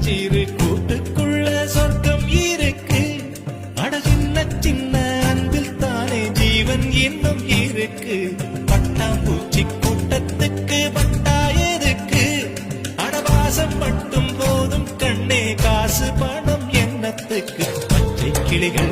சின்னஞ்சிறு கூட்டுக்குள்ள சொர்க்கம் இருக்கு. அட சின்ன சின்ன அன்பில் தானே ஜீவன் இன்னும் இருக்கு. பட்டாம்பூச்சி கூட்டத்துக்கு பட்டா எதுக்கு? அடவாசம் மட்டும் போதும் கண்ணே, காசு பணம் என்னத்துக்கு? பச்சை கிளிகள்